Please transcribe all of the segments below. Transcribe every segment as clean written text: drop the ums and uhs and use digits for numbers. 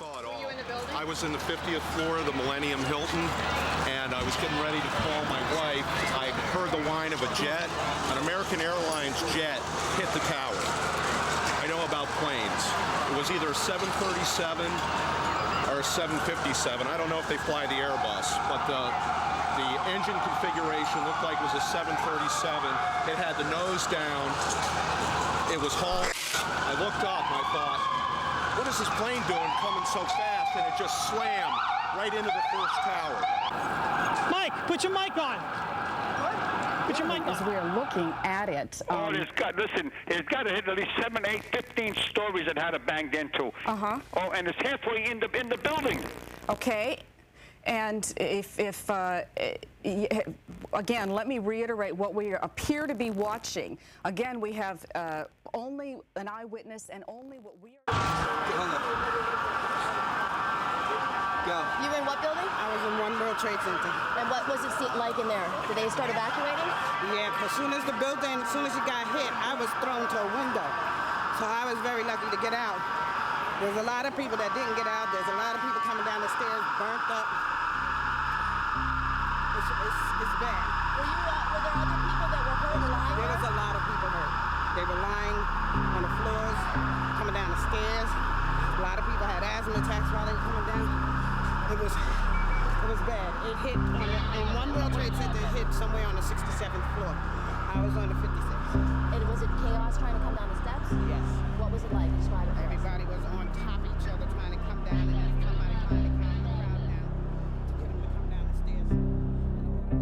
saw it all. Were you in the building? I was in the 50th floor of the Millennium Hilton, and I was getting ready to call my wife. I heard the whine of a jet. An American Airlines jet hit the tower. I know about planes. It was either a 737 or a 757. I don't know if they fly the Airbus, but the engine configuration looked like it was a 737. It had the nose down. It was hauled. I looked up and I thought, what is this plane doing coming so fast? And it just slammed right into the first tower. Mike, put your mic on. Put your mic on. As we're looking at it. Listen, it's got to hit at least 7, 8, 15 stories it had it banged into. Uh-huh. Oh, and it's halfway in the building. Okay. And if again, let me reiterate what we appear to be watching. Again, we have only an eyewitness and only what we are... Go. You were in what building? I was in One World Trade Center. And what was it like in there? Did they start evacuating? Yeah, as soon as it got hit, I was thrown to a window. So I was very lucky to get out. There's a lot of people that didn't get out. There's a lot of people coming down the stairs, burnt up. It's bad. Were there other people that were hurt or lying There was a lot of people hurt. They were lying on the floors, coming down the stairs. A lot of people had asthma attacks while they were coming down. It was bad. It hit in One World Trade Center. It hit somewhere on the 67th floor. I was on the 56th. And was it chaos trying to come down the steps? Yes. What was it like? Describe it. Everybody was on top of each other trying to come down, and then somebody trying to calm the crowd down to get them to come down the stairs in an orderly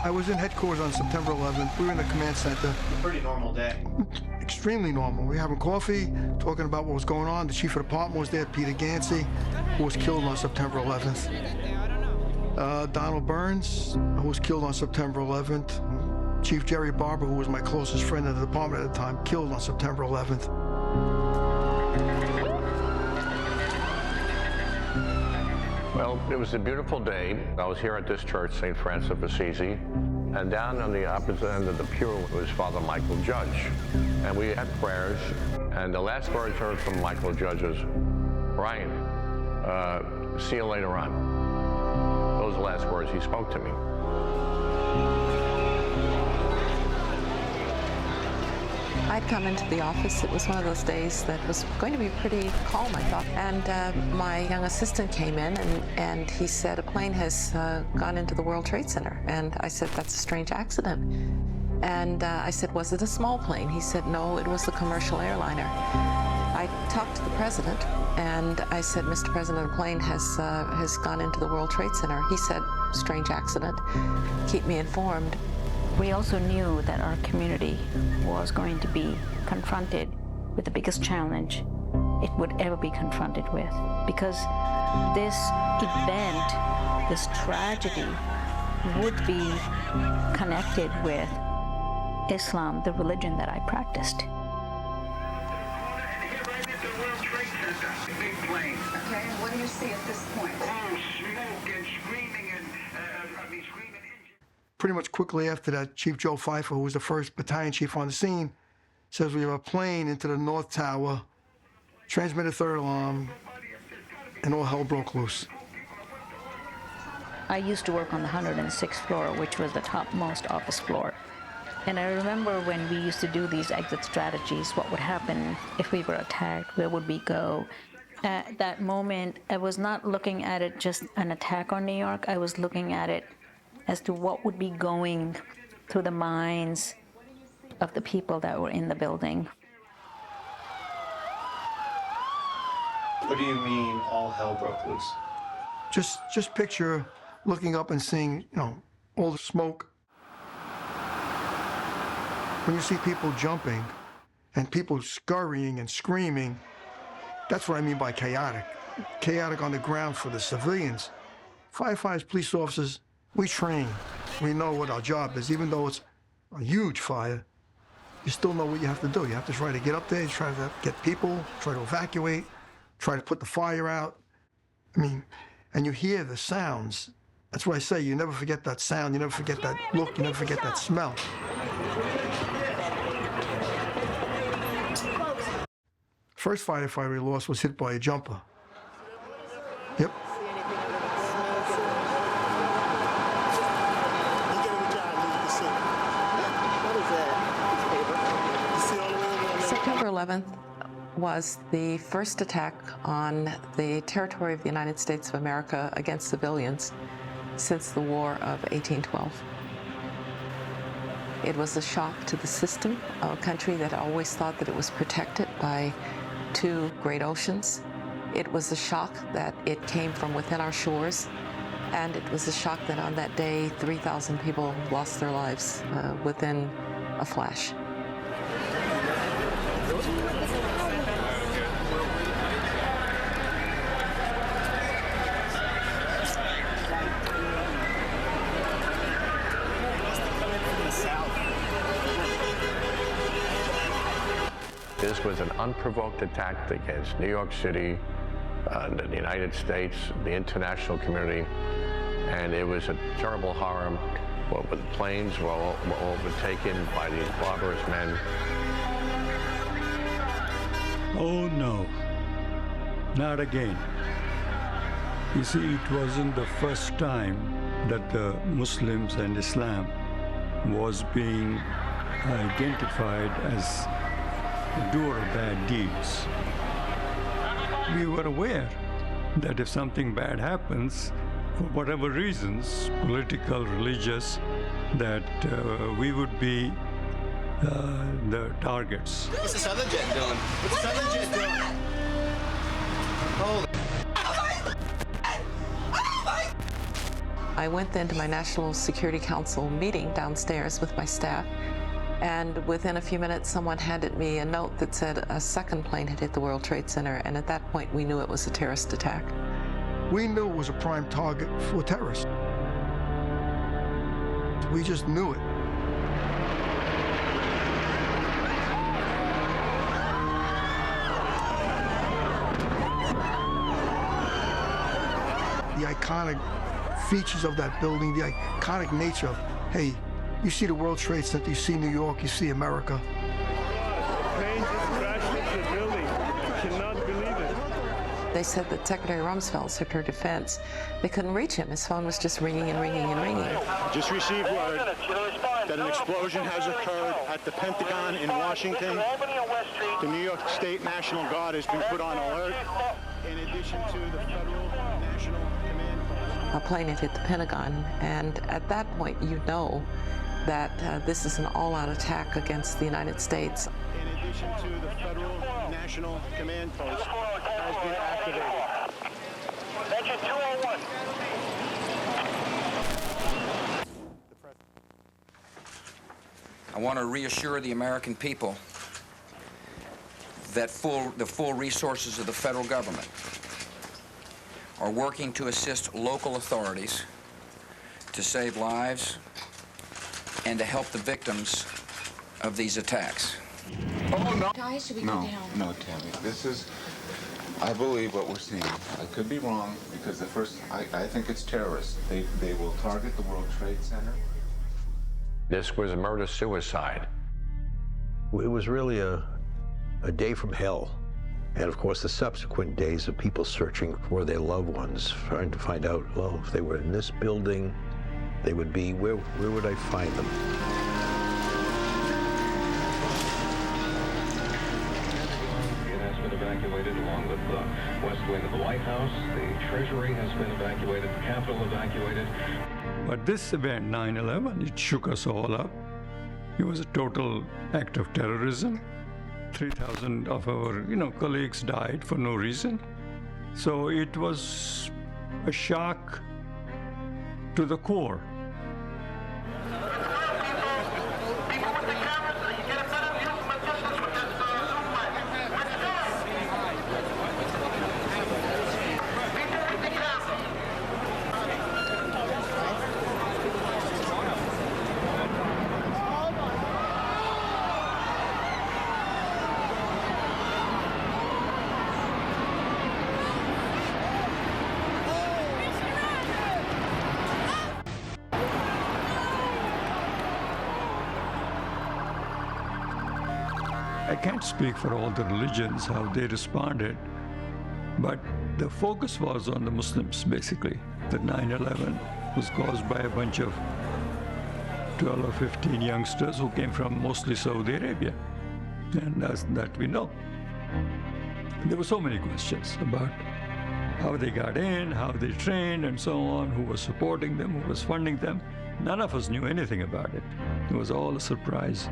I was in headquarters on September 11th. We were in the command center. Pretty normal day. Extremely normal. We were having coffee, talking about what was going on. The chief of the department was there, Peter Gansey, who was killed on September 11th. Donald Burns, who was killed on September 11th. Chief Jerry Barber, who was my closest friend in the department at the time, killed on September 11th. Well, it was a beautiful day. I was here at this church, St. Francis of Assisi, and down on the opposite end of the pew was Father Michael Judge. And we had prayers, and the last words heard from Michael Judge was, "Brian, see you later on." Those are the last words he spoke to me. I'd come into the office. It was one of those days that was going to be pretty calm, I thought. And my young assistant came in and he said, a plane has gone into the World Trade Center. And I said, that's a strange accident. And I said, was it a small plane? He said, no, it was the commercial airliner. I talked to the president and I said, Mr. President, a plane has gone into the World Trade Center. He said, strange accident. Keep me informed. We also knew that our community was going to be confronted with the biggest challenge it would ever be confronted with, because this event, this tragedy, would be connected with Islam, the religion that I practiced. Okay, and what do you see at this point? Oh, smoke and screaming and screaming. Pretty much quickly after that, Chief Joe Pfeiffer, who was the first battalion chief on the scene, says we have a plane into the North Tower, transmitted third alarm, and all hell broke loose. I used to work on the 106th floor, which was the topmost office floor. And I remember when we used to do these exit strategies, what would happen if we were attacked, where would we go? At that moment, I was not looking at it just an attack on New York, I was looking at it as to what would be going through the minds of the people that were in the building. What do you mean all hell broke loose? Just picture looking up and seeing, all the smoke. When you see people jumping and people scurrying and screaming, that's what I mean by chaotic. Chaotic on the ground for the civilians. Firefighters, police officers, we train. We know what our job is. Even though it's a huge fire, you still know what you have to do. You have to try to get up there, try to get people, try to evacuate, try to put the fire out. And you hear the sounds That's why I say you never forget that sound, you never forget that look, you never forget that smell. First firefighter we lost was hit by a jumper. Yep. September 11th was the first attack on the territory of the United States of America against civilians since the War of 1812. It was a shock to the system, a country that always thought that it was protected by two great oceans. It was a shock that it came from within our shores, and it was a shock that on that day 3,000 people lost their lives within a flash. This was an unprovoked attack against New York City, the United States, the international community, and it was a terrible horror. What the planes were overtaken by these barbarous men. Oh no, not again. You see, it wasn't the first time that the Muslims and Islam was being identified as doer of bad deeds. We were aware that if something bad happens, for whatever reasons, political, religious, that we would be the targets. What's this other jet doing? What's this other jet doing? Holy. I went then to my National Security Council meeting downstairs with my staff, and within a few minutes someone handed me a note that said a second plane had hit the World Trade Center, and at that point we knew it was a terrorist attack. We knew it was a prime target for terrorists. We just knew it. The iconic features of that building, the iconic nature of, hey, you see the World Trade Center, you see New York, you see America. Plane just crashed into the building. You cannot believe it. They said that Secretary Rumsfeld, Secretary of Defense, they couldn't reach him. His phone was just ringing and ringing and ringing. Just received word that an explosion has occurred at the Pentagon in Washington. The New York State National Guard has been put on alert. In addition to the Federal National Command Post. A plane had hit the Pentagon, and at that point you know that this is an all-out attack against the United States. In addition to the Federal National Command Post has been activated. Engine 201. I want to reassure the American people that the full resources of the federal government are working to assist local authorities to save lives and to help the victims of these attacks. Oh, no. Guys, should we No, go down? no, Tammy. This is, I believe what we're seeing. I could be wrong because I think it's terrorists. They will target the World Trade Center. This was a murder-suicide. It was really a day from hell. And of course, the subsequent days of people searching for their loved ones, trying to find out, well, if they were in this building, they would be, where would I find them? It has been evacuated along with the west wing of the White House. The Treasury has been evacuated, the Capitol evacuated. But this event, 9/11, it shook us all up. It was a total act of terrorism. 3,000 of our, colleagues died for no reason. So it was a shock to the core. I can't speak for all the religions, how they responded, but the focus was on the Muslims, basically. The 9/11 was caused by a bunch of 12 or 15 youngsters who came from mostly Saudi Arabia. And that we know. There were so many questions about how they got in, how they trained, and so on, who was supporting them, who was funding them. None of us knew anything about it. It was all a surprise.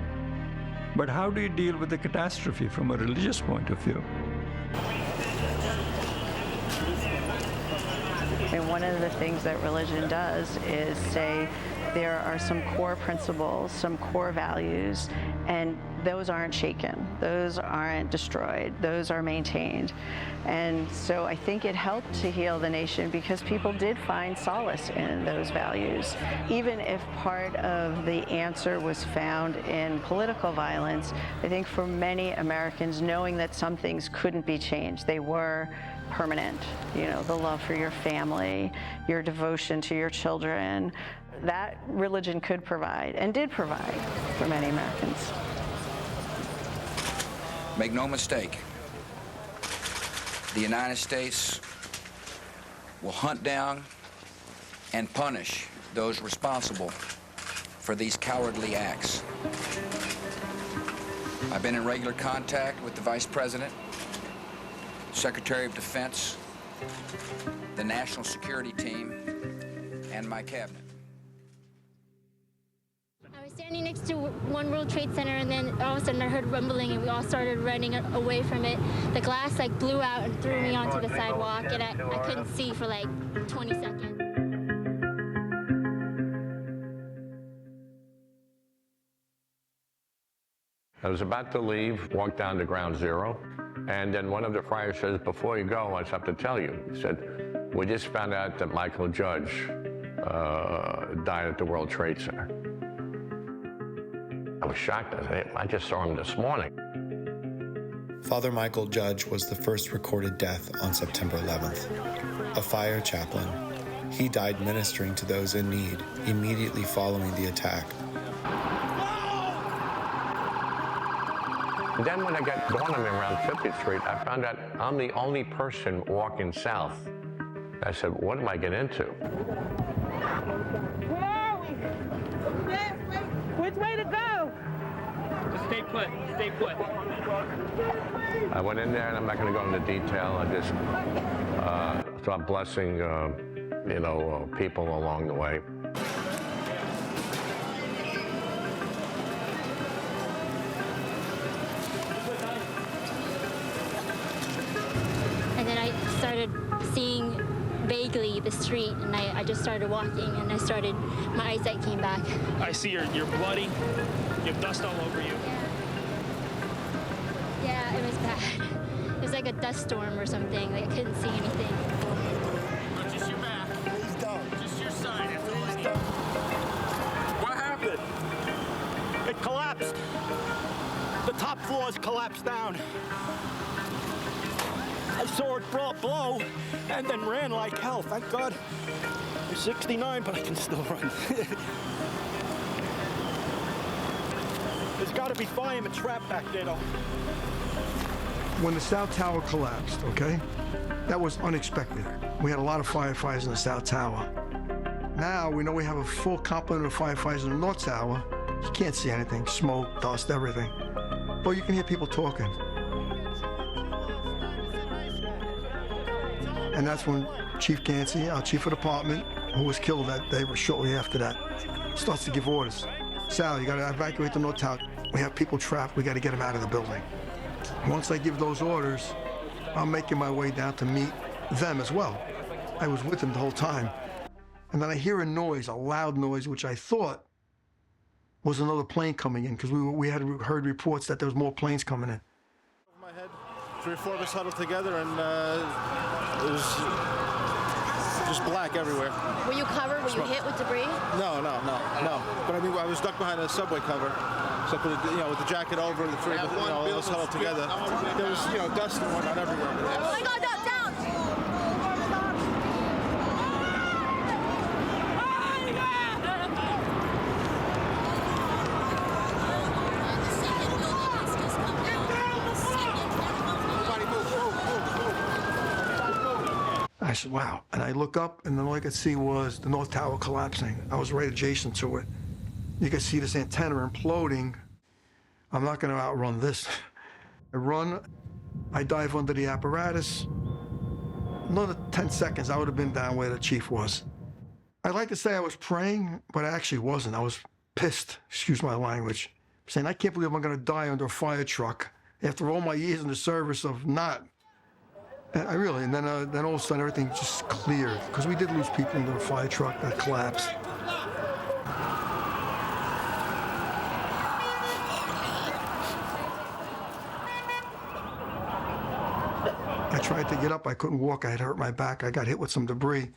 But how do you deal with the catastrophe from a religious point of view? And one of the things that religion does is say there are some core principles, some core values, and those aren't shaken, those aren't destroyed, those are maintained. And so I think it helped to heal the nation because people did find solace in those values. Even if part of the answer was found in political violence, I think for many Americans, knowing that some things couldn't be changed, they were permanent. You know, the love for your family, your devotion to your children, that religion could provide and did provide for many Americans. Make no mistake, the United States will hunt down and punish those responsible for these cowardly acts. I've been in regular contact with the Vice President, Secretary of Defense, the National Security Team, and my cabinet. I was standing next to One World Trade Center, and then all of a sudden I heard rumbling, and we all started running away from it. The glass like blew out and threw me onto the sidewalk, and I couldn't see for like 20 seconds. I was about to leave, walk down to Ground Zero, and then one of the friars says, "Before you go, I just have to tell you." He said, "We just found out that Michael Judge died at the World Trade Center." I was shocked. I said, "I just saw him this morning." Father Michael Judge was the first recorded death on September 11th. A fire chaplain, he died ministering to those in need immediately following the attack. And then when I got going around 50th Street, I found out I'm the only person walking south. I said, what am I getting into? Where are we? Which way to go? Just stay put. Stay put. I went in there, and I'm not going to go into detail. I just started blessing, people along the way. And then I started seeing vaguely the street, and I just started walking, and my eyesight came back. I see you're bloody. You have dust all over you. Yeah, it was bad. It was like a dust storm or something. Like I couldn't see anything. Just your back. Please don't. Just your side. What happened? It collapsed. The top floors collapsed down. I saw it blow and then ran like hell. Thank God. I'm 69, but I can still run. There's got to be firemen trapped back there, though. When the South Tower collapsed, okay, that was unexpected. We had a lot of firefighters in the South Tower. Now we know we have a full complement of firefighters in the North Tower. You can't see anything, smoke, dust, everything. But you can hear people talking. And that's when Chief Gansey, our chief of department, who was killed that day, or shortly after that, starts to give orders. Sal, you gotta evacuate the North Tower. We have people trapped, we gotta get them out of the building. Once I give those orders, I'm making my way down to meet them as well. I was with them the whole time. And then I hear a noise, a loud noise, which I thought was another plane coming in, because we had heard reports that there was more planes coming in. My head, 3 or 4 of us huddled together, and it was just black everywhere. Were you covered? Were you hit with debris? No. But I mean, I was stuck behind a subway cover. So I put with the jacket over, the 3 of us, all of us huddled together. There was, dust and whatnot everywhere. Oh my God, down! I said, wow. And I look up, and then all I could see was the North Tower collapsing. I was right adjacent to it. You could see this antenna imploding. I'm not going to outrun this. I run, I dive under the apparatus. Another 10 seconds, I would have been down where the chief was. I'd like to say I was praying, but I actually wasn't. I was pissed, excuse my language, saying, I can't believe I'm going to die under a fire truck after all my years in the service of not. And then all of a sudden everything just cleared, because we did lose people in the fire truck that collapsed. I tried to get up, I couldn't walk, I had hurt my back, I got hit with some debris.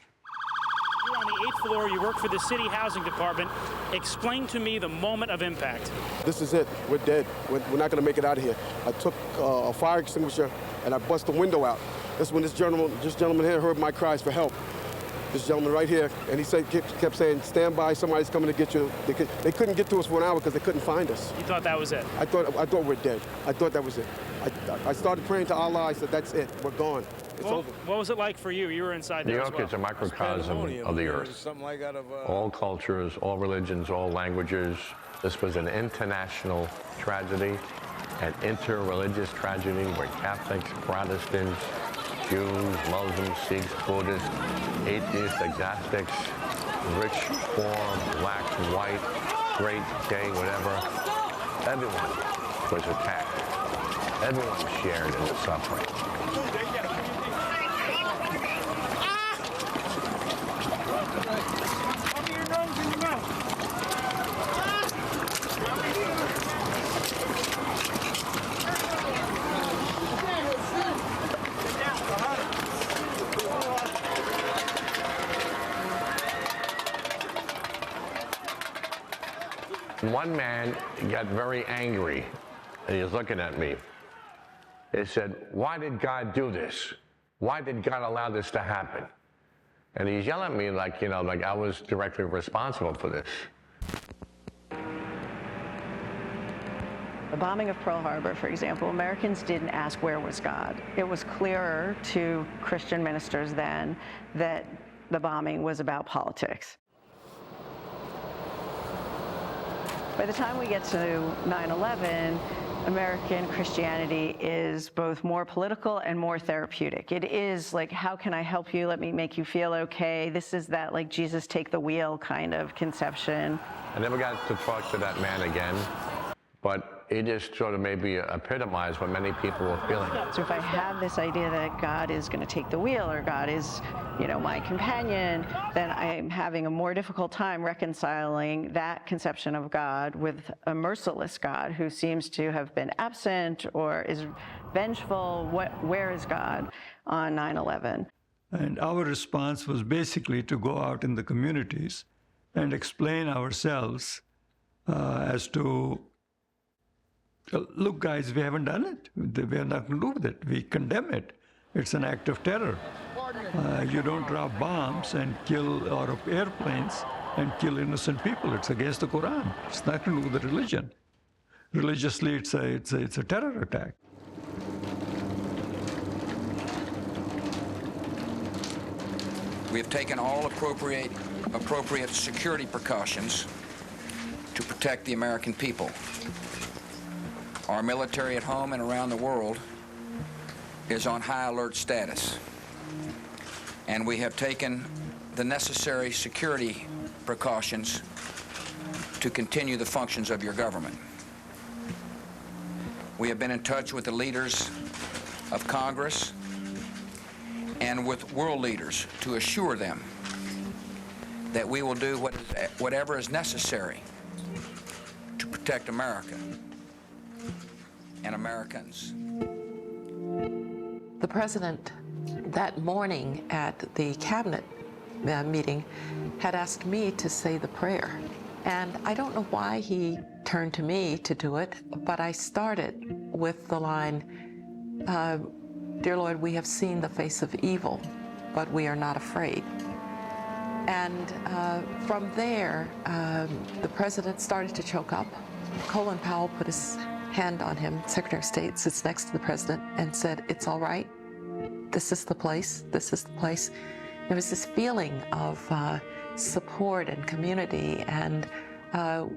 You're on the 8th floor, you work for the city housing department. Explain to me the moment of impact. This is it, we're dead. We're not gonna make it out of here. I took a fire extinguisher and I bust the window out. That's when this gentleman here heard my cries for help. This gentleman right here, and he kept saying, stand by, somebody's coming to get you. They couldn't get to us for an hour because they couldn't find us. You thought that was it? I thought we're dead. I thought that was it. I started praying to Allah. I said, that's it, we're gone. It's over. What was it like for you? You were inside there New as York well. is a microcosm of the earth. Something like out of, All cultures, all religions, all languages. This was an international tragedy, an inter-religious tragedy where Catholics, Protestants, Jews, Muslims, Sikhs, Buddhists, atheists, agnostics, rich, poor, black, white, straight, gay, whatever. Everyone was attacked. Everyone shared in the suffering. One man got very angry, and he was looking at me. He said, why did God do this? Why did God allow this to happen? And he's yelling at me like, like I was directly responsible for this. The bombing of Pearl Harbor, for example, Americans didn't ask where was God. It was clearer to Christian ministers then that the bombing was about politics. By the time we get to 9/11, American Christianity is both more political and more therapeutic. It is like, how can I help you? Let me make you feel okay. This is that like Jesus take the wheel kind of conception. I never got to talk to that man again, but it just sort of maybe epitomized what many people were feeling. So if I have this idea that God is going to take the wheel or God is, my companion, then I'm having a more difficult time reconciling that conception of God with a merciless God who seems to have been absent or is vengeful. Where is God on 9/11? And our response was basically to go out in the communities and explain ourselves as to, look, guys, we haven't done it. We have nothing to do with it. We condemn it. It's an act of terror. You don't drop bombs and kill out of airplanes and kill innocent people. It's against the Quran. It's nothing to do with the religion. Religiously, it's a terror attack. We have taken all appropriate security precautions to protect the American people. Our military at home and around the world is on high alert status, and we have taken the necessary security precautions to continue the functions of your government. We have been in touch with the leaders of Congress and with world leaders to assure them that we will do whatever is necessary to protect America and Americans. The president that morning at the cabinet meeting had asked me to say the prayer. And I don't know why he turned to me to do it, but I started with the line, Dear Lord, we have seen the face of evil, but we are not afraid. And from there, the president started to choke up. Colin Powell put his hand on him. Secretary of State sits next to the president and said, it's all right. this is the place, this is the place. There was this feeling of support and community, and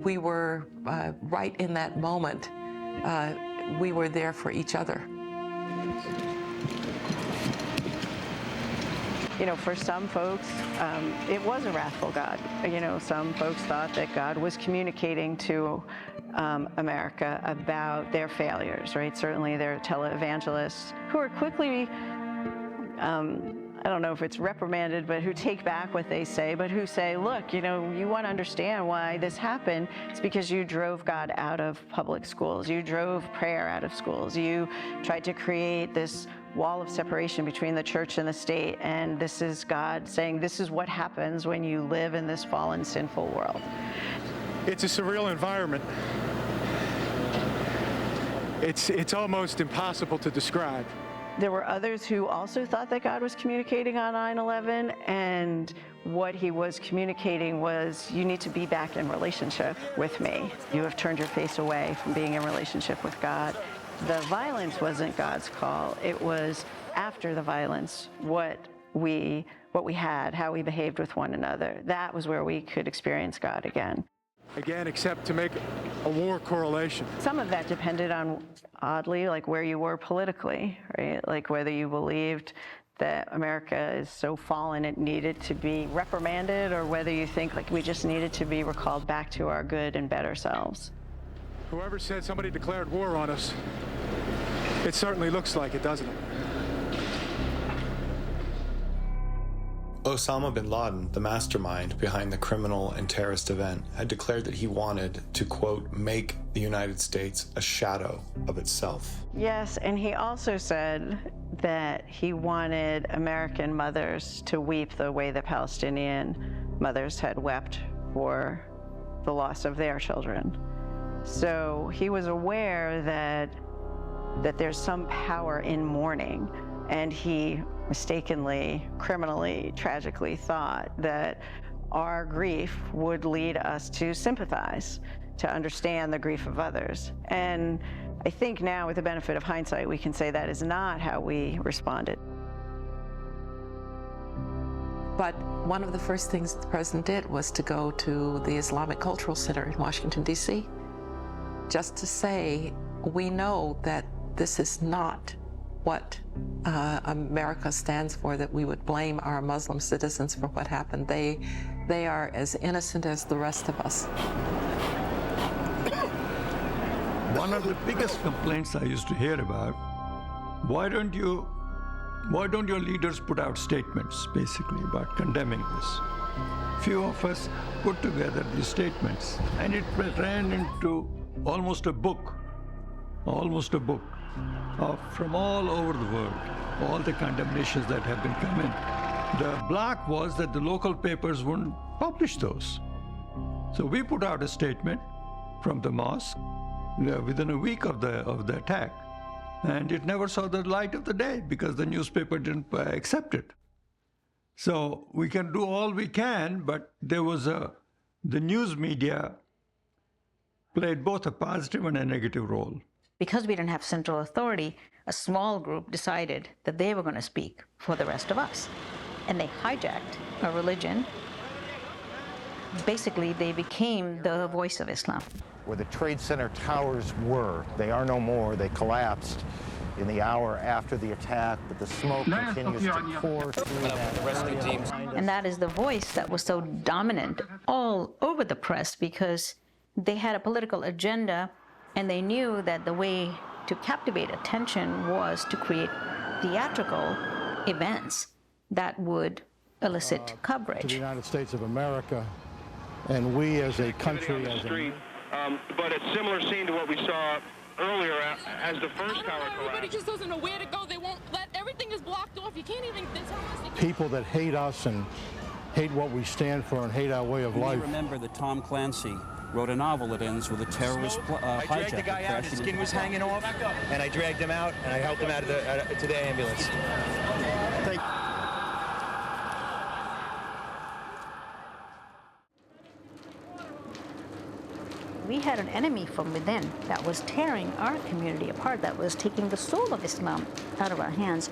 we were right in that moment. We were there for each other. You know, for some folks, it was a wrathful God. You know, some folks thought that God was communicating to America about their failures, right? Certainly there are televangelists who are quickly, I don't know if it's reprimanded, but who take back what they say, but who say, look, you know, you want to understand why this happened. It's because you drove God out of public schools. You drove prayer out of schools. You tried to create this wall of separation between the church and the state. And this is God saying, this is what happens when you live in this fallen, sinful world. It's a surreal environment. It's almost impossible to describe. There were others who also thought that God was communicating on 9/11, and what he was communicating was, you need to be back in relationship with me. You have turned your face away from being in relationship with God. The violence wasn't God's call. It was after the violence, what we had, how we behaved with one another. That was where we could experience God again. Again, except to make a war correlation. Some of that depended on, oddly, like where you were politically, right? Like whether you believed that America is so fallen it needed to be reprimanded, or whether you think like we just needed to be recalled back to our good and better selves. Whoever said somebody declared war on us, it certainly looks like it, doesn't it? Osama bin Laden, the mastermind behind the criminal and terrorist event, had declared that he wanted to, quote, make the United States a shadow of itself. Yes, and he also said that he wanted American mothers to weep the way the Palestinian mothers had wept for the loss of their children. So he was aware that there's some power in mourning, and he mistakenly, criminally, tragically thought that our grief would lead us to sympathize, to understand the grief of others. And I think now, with the benefit of hindsight, we can say that is not how we responded. But one of the first things the president did was to go to the Islamic Cultural Center in Washington, D.C., just to say, we know that this is not what America stands for, that we would blame our Muslim citizens for what happened. They are as innocent as the rest of us. One of the biggest complaints I used to hear about, why don't your leaders put out statements, basically, about condemning this? Few of us put together these statements, and it ran into almost a book from all over the world, all the condemnations that have been coming. The block was that the local papers wouldn't publish those. So we put out a statement from the mosque within a week of the attack, and it never saw the light of the day because the newspaper didn't accept it. So we can do all we can, but there was the news media played both a positive and a negative role. Because we didn't have central authority, a small group decided that they were going to speak for the rest of us. And they hijacked a religion. Basically, they became the voice of Islam. Where the Trade Center towers were, they are no more. They collapsed in the hour after the attack, but the smoke continues to pour through that area. And that is the voice that was so dominant all over the press, because they had a political agenda, and they knew that the way to captivate attention was to create theatrical events that would elicit coverage. To the United States of America, and we as a country, but a similar scene to what we saw earlier as the first tower collapsed. Everybody just doesn't know where to go. They won't let, everything is blocked off. You can't even, people that hate us and hate what we stand for and hate our way of life. Remember that Tom Clancy wrote a novel that ends with a terrorist I dragged the guy out, his skin was hanging off, and I dragged him out, and I helped him out of to the ambulance. We had an enemy from within that was tearing our community apart, that was taking the soul of Islam out of our hands.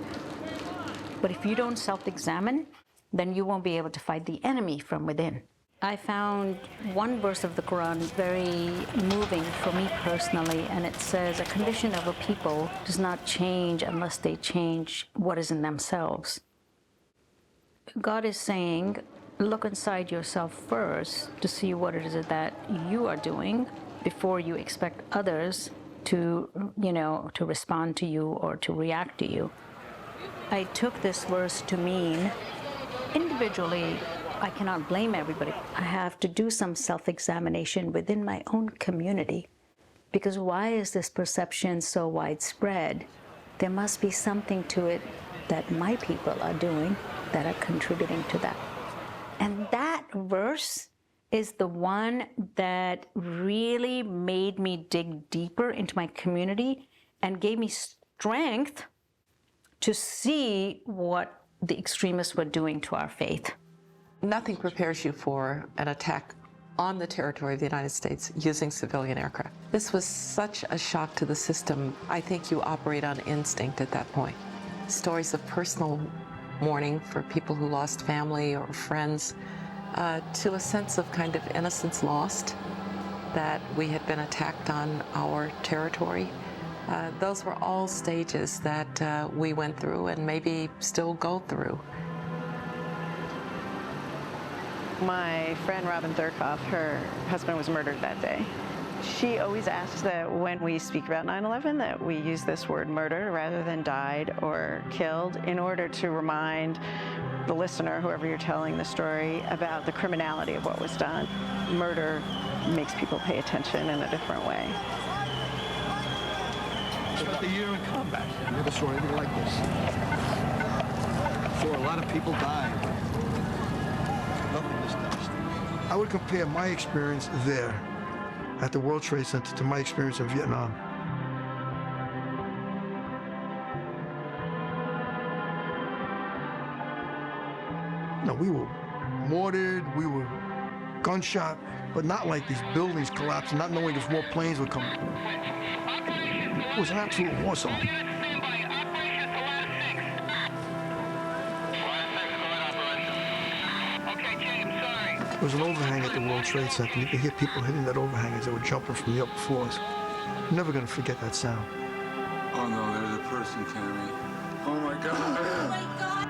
But if you don't self-examine, then you won't be able to fight the enemy from within. I found one verse of the Quran very moving for me personally, and it says, a condition of a people does not change unless they change what is in themselves. God is saying, look inside yourself first to see what it is that you are doing before you expect others to, to respond to you or to react to you. I took this verse to mean, individually, I cannot blame everybody. I have to do some self-examination within my own community, because why is this perception so widespread? There must be something to it that my people are doing that are contributing to that. And that verse is the one that really made me dig deeper into my community and gave me strength to see what the extremists were doing to our faith. Nothing prepares you for an attack on the territory of the United States using civilian aircraft. This was such a shock to the system. I think you operate on instinct at that point. Stories of personal mourning for people who lost family or friends, to a sense of kind of innocence lost, that we had been attacked on our territory. Those were all stages that we went through and maybe still go through. My friend Robin Thurkoff, her husband was murdered that day. She always asks that when we speak about 9/11 that we use this word murder rather than died or killed, in order to remind the listener, whoever you're telling the story, about the criminality of what was done. Murder makes people pay attention in a different way. Spent a year in combat. I never saw anything like this. Saw a lot of people die. Nothing this devastating. I would compare my experience there at the World Trade Center to my experience in Vietnam. No, we were mortared, we were gunshot, but not like these buildings collapsing, not knowing if more planes would come. It was an absolute war zone. There was an overhang at the World Trade Center, and you could hear people hitting that overhang as they were jumping from the upper floors. I'm never gonna forget that sound. Oh no, there's a person, Tammy. Oh my God. Oh my God.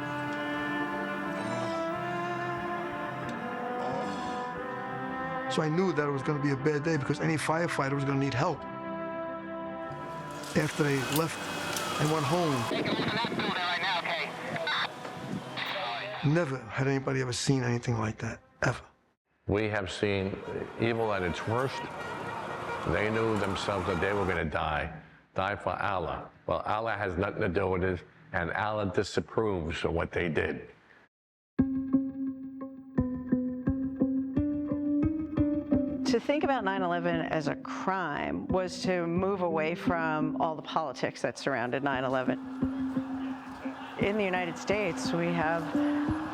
So I knew that it was gonna be a bad day because any firefighter was gonna need help. After they left and went home, never had anybody ever seen anything like that, ever. We have seen evil at its worst. They knew themselves that they were going to die for Allah. Well, Allah has nothing to do with it, and Allah disapproves of what they did. To think about 9/11 as a crime was to move away from all the politics that surrounded 9/11. In the United States, we have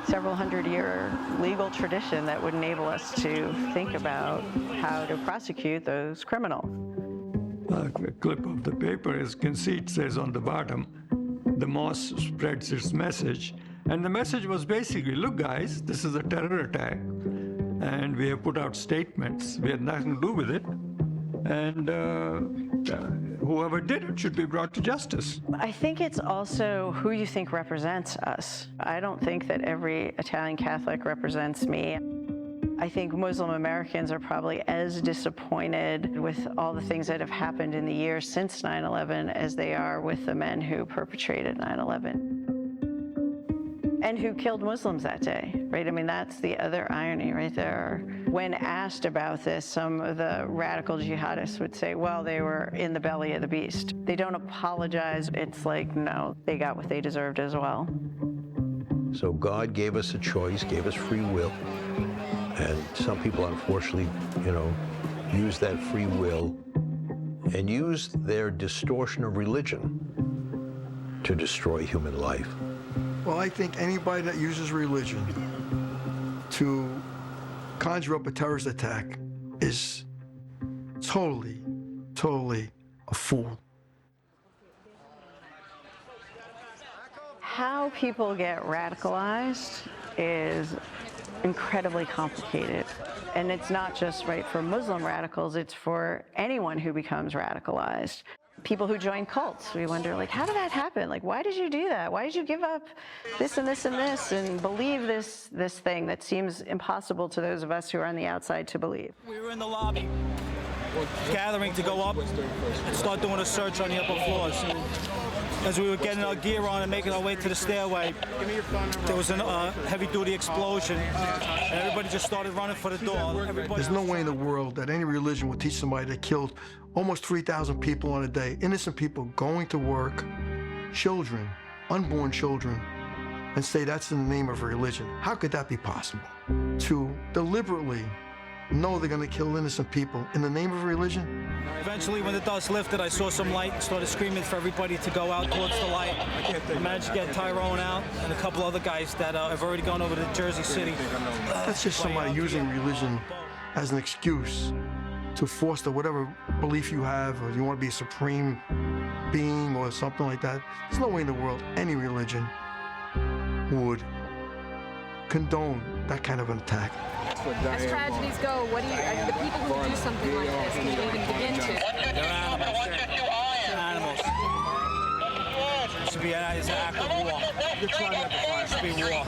several hundred-year legal tradition that would enable us to think about how to prosecute those criminals. A clip of the paper, as you can see, it says on the bottom, the mosque spreads its message. And the message was basically, look guys, this is a terror attack. And we have put out statements. We had nothing to do with it. And whoever did it should be brought to justice. I think it's also who you think represents us. I don't think that every Italian Catholic represents me. I think Muslim Americans are probably as disappointed with all the things that have happened in the years since 9/11 as they are with the men who perpetrated 9/11. And who killed Muslims that day, right? I mean, that's the other irony right there. When asked about this, some of the radical jihadists would say, well, they were in the belly of the beast. They don't apologize. It's like, no, they got what they deserved as well. So God gave us a choice, gave us free will. And some people, unfortunately, use that free will and use their distortion of religion to destroy human life. Well, I think anybody that uses religion to conjure up a terrorist attack is totally a fool. How people get radicalized is incredibly complicated. And it's not just right for Muslim radicals, it's for anyone who becomes radicalized. People who join cults, we wonder, like, how did that happen? Like, why did you do that? Why did you give up this and this and this and believe this thing that seems impossible to those of us who are on the outside to believe? We were in the lobby, gathering to go up and start doing a search on the upper floors. As we were getting our gear on and making our way to the stairway, there was a heavy-duty explosion, and everybody just started running for the door. There's no way in the world that any religion would teach somebody that killed almost 3,000 people on a day, innocent people going to work, children, unborn children, and say that's in the name of religion. How could that be possible? To deliberately know they're going to kill innocent people in the name of religion? Eventually, when the dust lifted, I saw some light and started screaming for everybody to go out towards the light. I managed to get Tyrone out and a couple other guys that have already gone over to Jersey City. That's just somebody using religion as an excuse to foster whatever belief you have, or you want to be a supreme being or something like that. There's no way in the world any religion would condone that kind of an attack. As tragedies go, what do you, the people who would do something like this, can you even begin to? They're animals. They're animals. It should be an act of war. It should be war.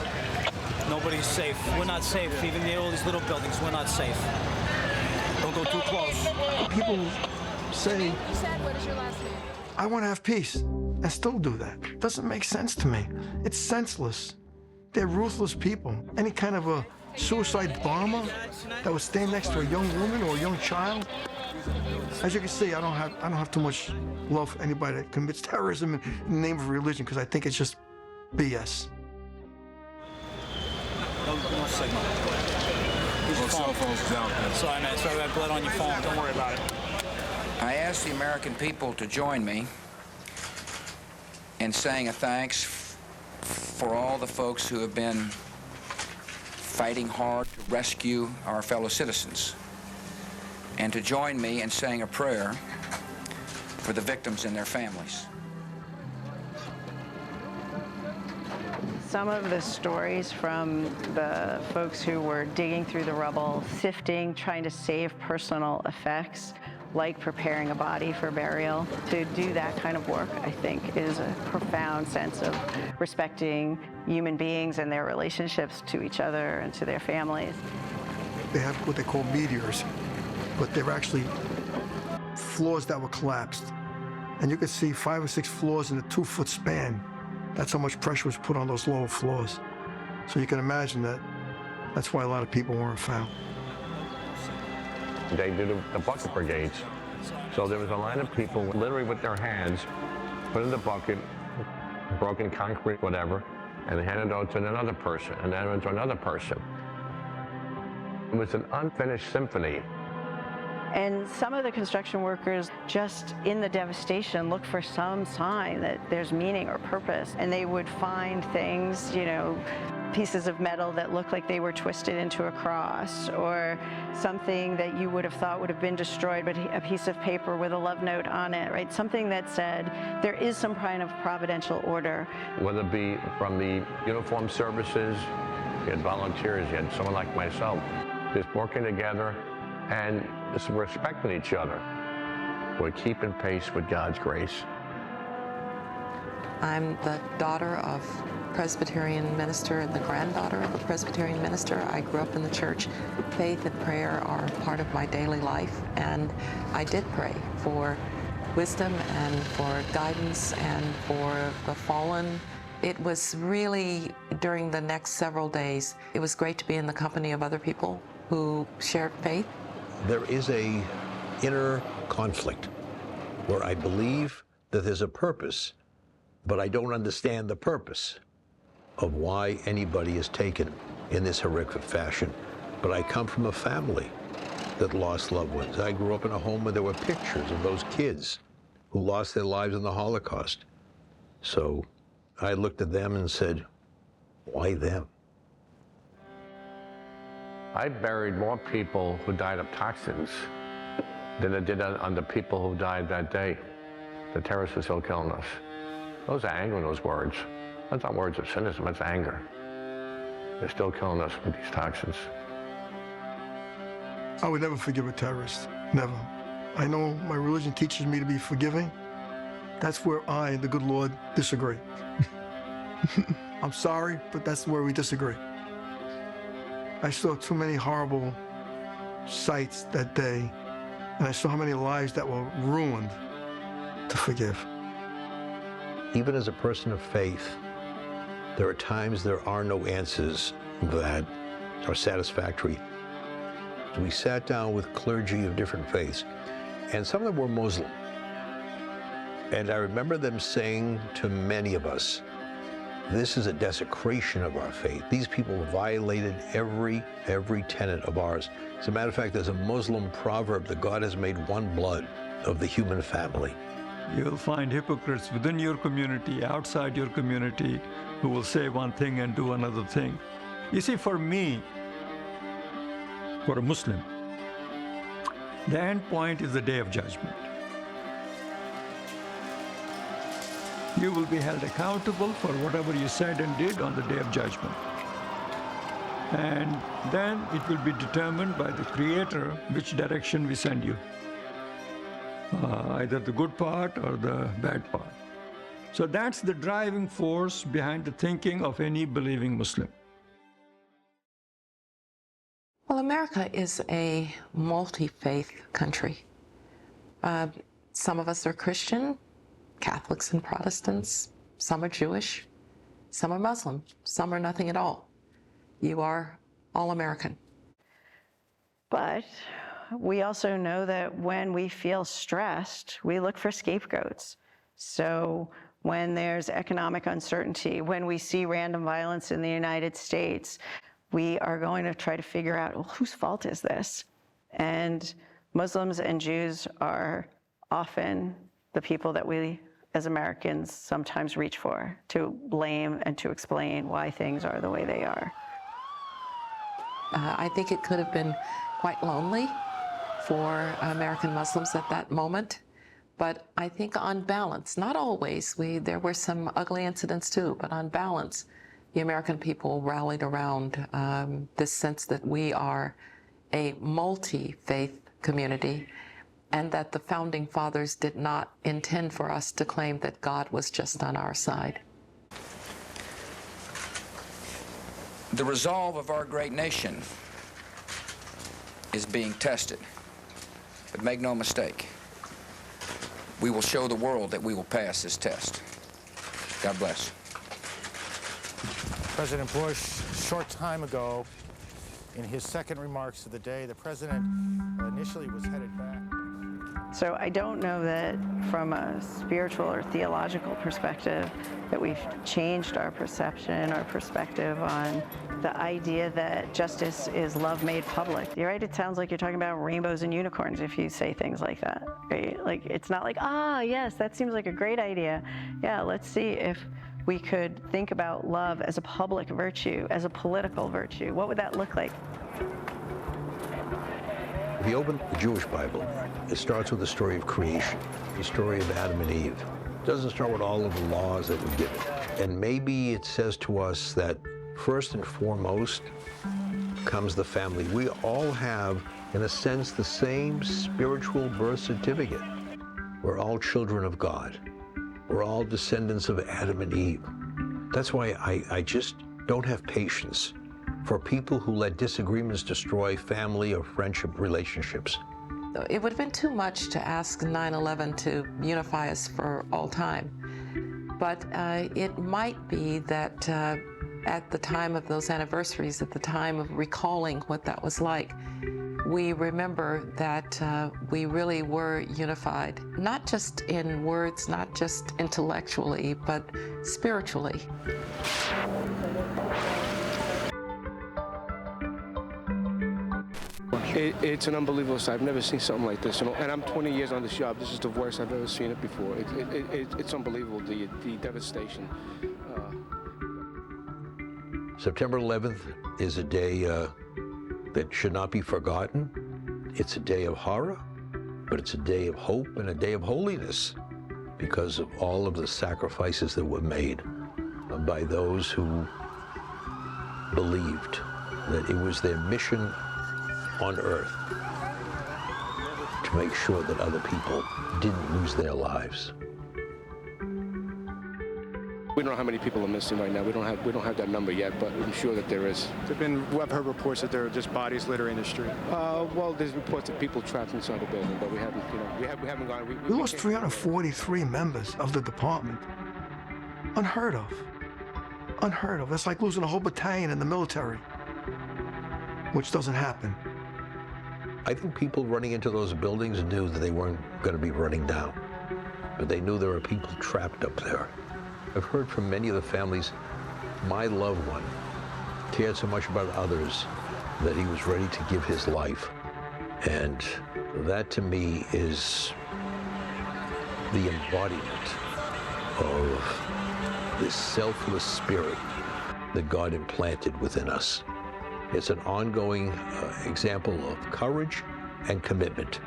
Nobody's safe. We're not safe. Even all these little buildings, we're not safe. Don't go too close. People say, You said, what is your last name? I want to have peace, and still do that. Doesn't make sense to me. It's senseless. They're ruthless people. Any kind of a suicide bomber that would stand next to a young woman or a young child. As you can see, I don't have too much love for anybody that commits terrorism in the name of religion, because I think it's just BS. No signal. Your cell phone's down. Sorry, man. Sorry, I got blood on your phone. Don't worry about it. I ask the American people to join me in saying a thanks for all the folks who have been fighting hard to rescue our fellow citizens, and to join me in saying a prayer for the victims and their families. Some of the stories from the folks who were digging through the rubble, sifting, trying to save personal effects, like preparing a body for burial. To do that kind of work, I think, is a profound sense of respecting human beings and their relationships to each other and to their families. They have what they call meteors, but they're actually floors that were collapsed. And you could see 5 or 6 floors in a 2-foot span. That's how much pressure was put on those lower floors. So you can imagine that that's why a lot of people weren't found. They did the bucket brigades. So there was a line of people literally with their hands put in the bucket, broken concrete, whatever, and they handed it over to another person, and then to another person. It was an unfinished symphony. And some of the construction workers, just in the devastation, look for some sign that there's meaning or purpose. And they would find things, you know, pieces of metal that look like they were twisted into a cross, or something that you would have thought would have been destroyed, but a piece of paper with a love note on it, right? Something that said there is some kind of providential order. Whether it be from the uniformed services, you had volunteers, you had someone like myself, just working together and just respecting each other. We're keeping pace with God's grace. I'm the daughter of Presbyterian minister and the granddaughter of a Presbyterian minister. I grew up in the church. Faith and prayer are part of my daily life, and I did pray for wisdom and for guidance and for the fallen. It was really, during the next several days, it was great to be in the company of other people who shared faith. There is a inner conflict where I believe that there's a purpose, but I don't understand the purpose of why anybody is taken in this horrific fashion. But I come from a family that lost loved ones. I grew up in a home where there were pictures of those kids who lost their lives in the Holocaust. So I looked at them and said, why them? I buried more people who died of toxins than I did on the people who died that day. The terrorists were still killing us. Those are anger in those words. That's not words of cynicism, it's anger. They're still killing us with these toxins. I would never forgive a terrorist, never. I know my religion teaches me to be forgiving. That's where I, the good Lord, disagree. I'm sorry, but that's where we disagree. I saw too many horrible sights that day, and I saw how many lives that were ruined to forgive. Even as a person of faith, there are times there are no answers that are satisfactory. We sat down with clergy of different faiths, and some of them were Muslim. And I remember them saying to many of us, this is a desecration of our faith. These people violated every tenet of ours. As a matter of fact, there's a Muslim proverb that God has made one blood of the human family. You'll find hypocrites within your community, outside your community, who will say one thing and do another thing. You see, for me, for a Muslim, the end point is the Day of Judgment. You will be held accountable for whatever you said and did on the Day of Judgment. And then it will be determined by the Creator which direction we send you. Either the good part or the bad part. So that's the driving force behind the thinking of any believing Muslim. Well, America is a multi-faith country. Some of us are Christian, Catholics and Protestants. Some are Jewish. Some are Muslim. Some are nothing at all. You are all American. But we also know that when we feel stressed, we look for scapegoats. So when there's economic uncertainty, when we see random violence in the United States, we are going to try to figure out, well, whose fault is this? And Muslims and Jews are often the people that we, as Americans, sometimes reach for to blame and to explain why things are the way they are. I think it could have been quite lonely for American Muslims at that moment. But I think on balance, not always, there were some ugly incidents too, but on balance, the American people rallied around this sense that we are a multi-faith community and that the Founding Fathers did not intend for us to claim that God was just on our side. The resolve of our great nation is being tested. But make no mistake, we will show the world that we will pass this test. God bless. President Bush, a short time ago, in his second remarks of the day, the president initially was headed back. So I don't know that from a spiritual or theological perspective that we've changed our perception or perspective on the idea that justice is love made public. You're right, it sounds like you're talking about rainbows and unicorns if you say things like that, right? Like, it's not like, yes, that seems like a great idea. Yeah, let's see if we could think about love as a public virtue, as a political virtue. What would that look like? If you open the Jewish Bible, it starts with the story of creation, the story of Adam and Eve. It doesn't start with all of the laws that were given. And maybe it says to us that first and foremost comes the family. We all have, in a sense, the same spiritual birth certificate. We're all children of God. We're all descendants of Adam and Eve. That's why I just don't have patience for people who let disagreements destroy family or friendship relationships. It would have been too much to ask 9/11 to unify us for all time. But it might be that at the time of those anniversaries, at the time of recalling what that was like, we remember that we really were unified, not just in words, not just intellectually, but spiritually. It's an unbelievable sight. I've never seen something like this, and I'm 20 years on this job. This is the worst I've ever seen it before. It's unbelievable, the devastation. September 11th is a day that should not be forgotten. It's a day of horror, but it's a day of hope and a day of holiness because of all of the sacrifices that were made. by those who believed that it was their mission on earth to make sure that other people didn't lose their lives. We don't know how many people are missing right now. We don't have that number yet, but I'm sure that there is. I've heard reports that there are just bodies littering the street. Well, there's reports of people trapped inside the building, but we haven't gone. We lost 343 members of the department. Unheard of. Unheard of. It's like losing a whole battalion in the military, which doesn't happen. I think people running into those buildings knew that they weren't going to be running down, but they knew there were people trapped up there. I've heard from many of the families, my loved one cared so much about others that he was ready to give his life. And that to me is the embodiment of this selfless spirit that God implanted within us. It's an ongoing example of courage and commitment.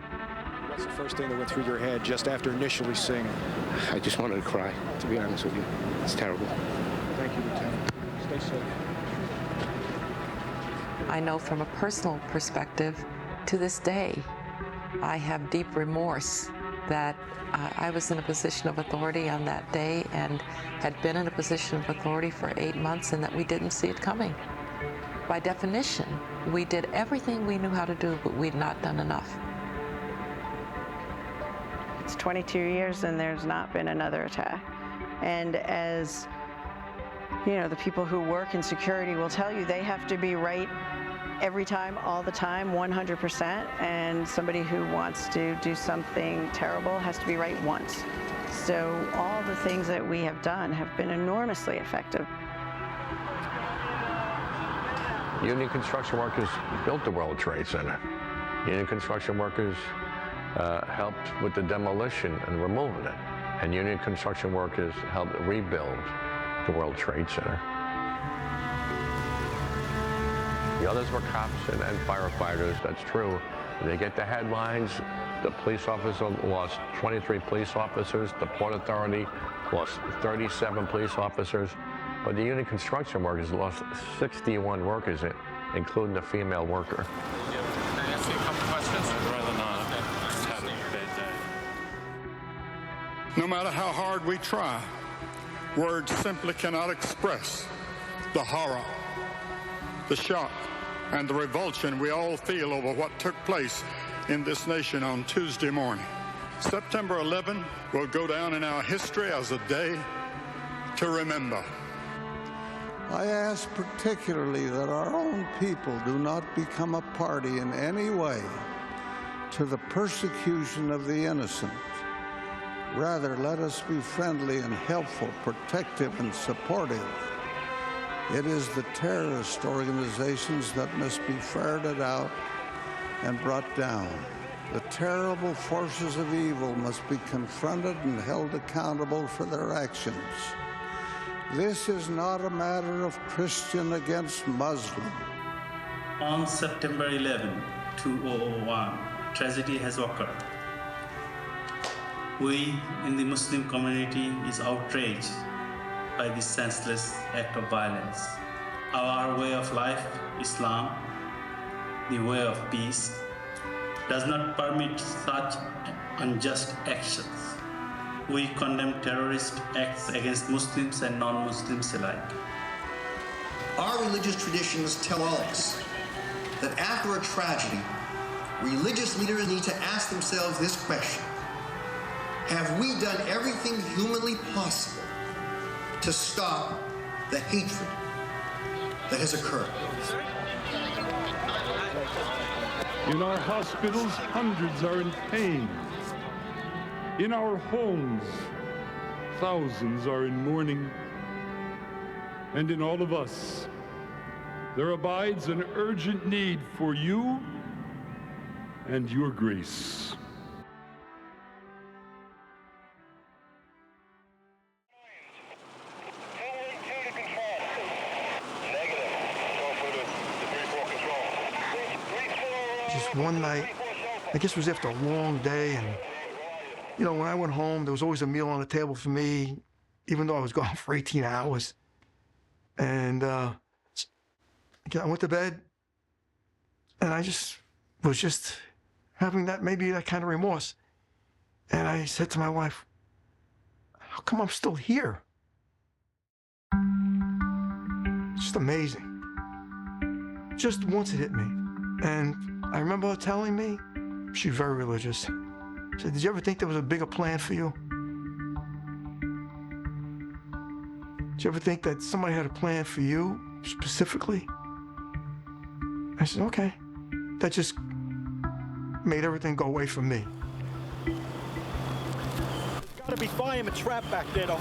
What's the first thing that went through your head just after initially seeing it? I just wanted to cry, to be honest with you. It's terrible. Thank you, Lieutenant. Stay safe. I know from a personal perspective, to this day, I have deep remorse that I was in a position of authority on that day and had been in a position of authority for 8 months and that we didn't see it coming. By definition, we did everything we knew how to do, but we'd not done enough. It's 22 years and there's not been another attack. And as you know, the people who work in security will tell you they have to be right every time, all the time, 100%. And somebody who wants to do something terrible has to be right once. So all the things that we have done have been enormously effective. Union construction workers built the World Trade Center. Union construction workers helped with the demolition and removing it. And union construction workers helped rebuild the World Trade Center. The others were cops and firefighters, that's true. They get the headlines. The police officer lost 23 police officers. The Port Authority lost 37 police officers. But the union construction workers lost 61 workers, including the female worker. Can I ask you a couple questions? I'd rather not. I've just had a bad day. No matter how hard we try, words simply cannot express the horror, the shock, and the revulsion we all feel over what took place in this nation on Tuesday morning. September 11 will go down in our history as a day to remember. I ask particularly that our own people do not become a party in any way to the persecution of the innocent. Rather, let us be friendly and helpful, protective and supportive. It is the terrorist organizations that must be ferreted out and brought down. The terrible forces of evil must be confronted and held accountable for their actions. This is not a matter of Christian against Muslim. On September 11, 2001, tragedy has occurred. We in the Muslim community is outraged by this senseless act of violence. Our way of life, Islam, the way of peace, does not permit such unjust actions. We condemn terrorist acts against Muslims and non-Muslims alike. Our religious traditions tell us that after a tragedy, religious leaders need to ask themselves this question: have we done everything humanly possible to stop the hatred that has occurred? In our hospitals, hundreds are in pain. In our homes, thousands are in mourning. And in all of us, there abides an urgent need for you and your grace. Just one night, I guess it was after a long day, and you know, when I went home, there was always a meal on the table for me, even though I was gone for 18 hours. And I went to bed, and I was just having that kind of remorse. And I said to my wife, how come I'm still here? Just amazing. Just once it hit me. And I remember her telling me, she's very religious. She said, did you ever think there was a bigger plan for you? Did you ever think that somebody had a plan for you specifically? I said, okay. That just made everything go away from me. Gotta be fireman trap back there, though.